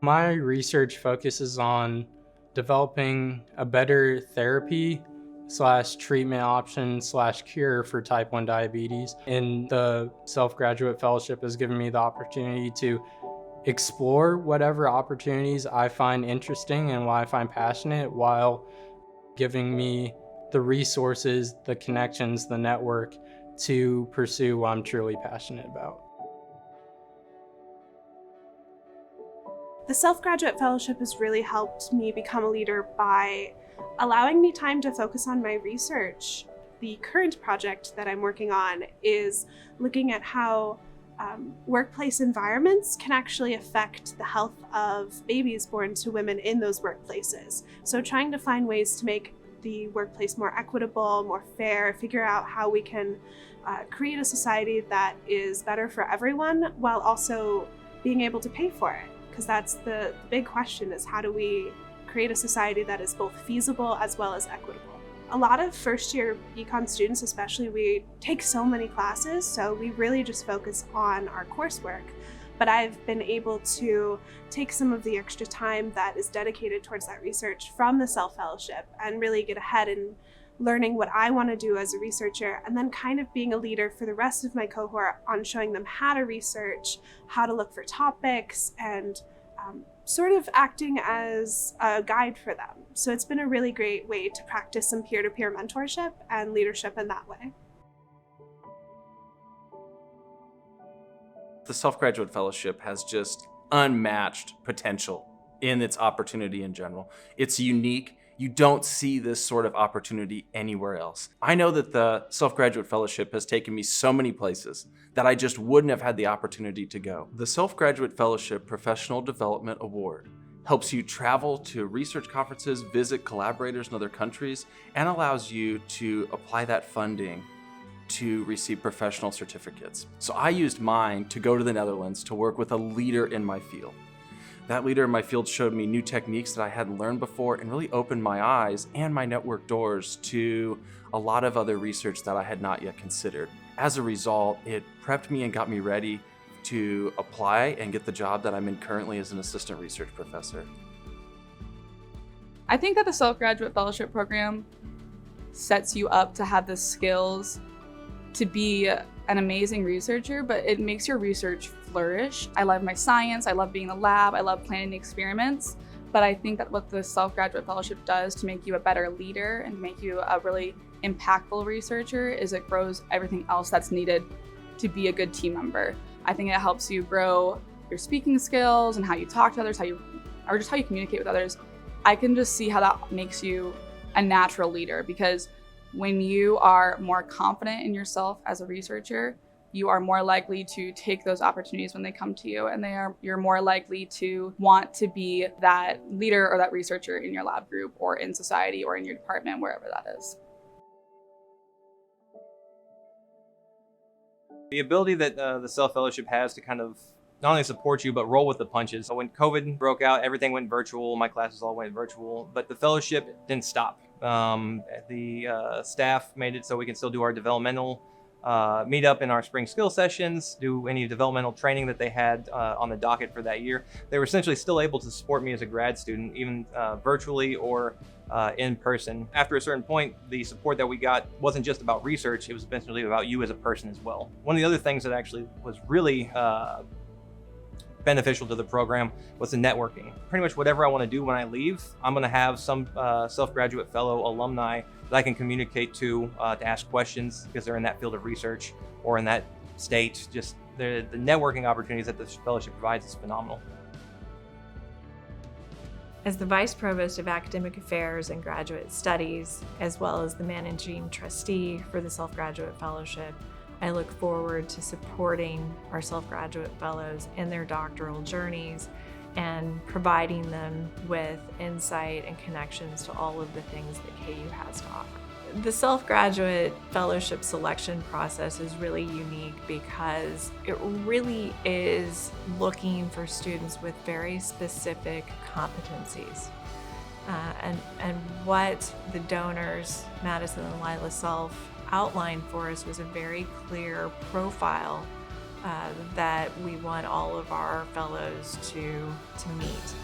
My research focuses on developing a better therapy / treatment option / cure for type 1 diabetes. And the self-graduate fellowship has given me the opportunity to explore whatever opportunities I find interesting and what I find passionate, while giving me the resources, the connections, the network to pursue what I'm truly passionate about. The Self-Graduate Fellowship has really helped me become a leader by allowing me time to focus on my research. The current project that I'm working on is looking at how workplace environments can actually affect the health of babies born to women in those workplaces. So trying to find ways to make the workplace more equitable, more fair, figure out how we can create a society that is better for everyone while also being able to pay for it. Because that's the big question, is how do we create a society that is both feasible as well as equitable? A lot of first-year econ students especially, we take so many classes, so we really just focus on our coursework. But I've been able to take some of the extra time that is dedicated towards that research from the Self-Fellowship and really get ahead in learning what I want to do as a researcher, and then kind of being a leader for the rest of my cohort on showing them how to research, how to look for topics, and sort of acting as a guide for them. So it's been a really great way to practice some peer-to-peer mentorship and leadership in that way. The Self-Graduate Fellowship has just unmatched potential in its opportunity in general. It's unique. You don't see this sort of opportunity anywhere else. I know that the Self-Graduate Fellowship has taken me so many places that I just wouldn't have had the opportunity to go. The Self-Graduate Fellowship Professional Development Award helps you travel to research conferences, visit collaborators in other countries, and allows you to apply that funding to receive professional certificates. So I used mine to go to the Netherlands to work with a leader in my field. That leader in my field showed me new techniques that I hadn't learned before and really opened my eyes and my network doors to a lot of other research that I had not yet considered. As a result, it prepped me and got me ready to apply and get the job that I'm in currently as an assistant research professor. I think that the Self-Graduate Fellowship program sets you up to have the skills to be an amazing researcher, but it makes your research flourish. I love my science, I love being in the lab, I love planning the experiments, but I think that what the Self-Graduate Fellowship does to make you a better leader and make you a really impactful researcher is it grows everything else that's needed to be a good team member. I think it helps you grow your speaking skills and how you talk to others, or just how you communicate with others. I can just see how that makes you a natural leader, because when you are more confident in yourself as a researcher, you are more likely to take those opportunities when they come to you, and you're more likely to want to be that leader or that researcher in your lab group or in society or in your department, wherever that is. The ability that the Self-Fellowship has to kind of not only support you, but roll with the punches. So when COVID broke out, everything went virtual. My classes all went virtual, but the fellowship didn't stop. The staff made it so we can still do our developmental meet up in our spring skill sessions, do any developmental training that they had on the docket for that year. They were essentially still able to support me as a grad student, even virtually or in person. After a certain point, the support that we got wasn't just about research, it was eventually about you as a person as well. One of the other things that actually was really beneficial to the program was the networking. Pretty much whatever I want to do when I leave, I'm going to have some self-graduate fellow alumni that I can communicate to ask questions because they're in that field of research or in that state. Just the networking opportunities that this fellowship provides is phenomenal. As the Vice Provost of Academic Affairs and Graduate Studies, as well as the Managing Trustee for the Self-Graduate Fellowship, I look forward to supporting our self-graduate fellows in their doctoral journeys and providing them with insight and connections to all of the things that KU has to offer. The self-graduate fellowship selection process is really unique because it really is looking for students with very specific competencies. And what the donors, Madison and Lila Self, outlined for us was a very clear profile that we want all of our fellows to meet.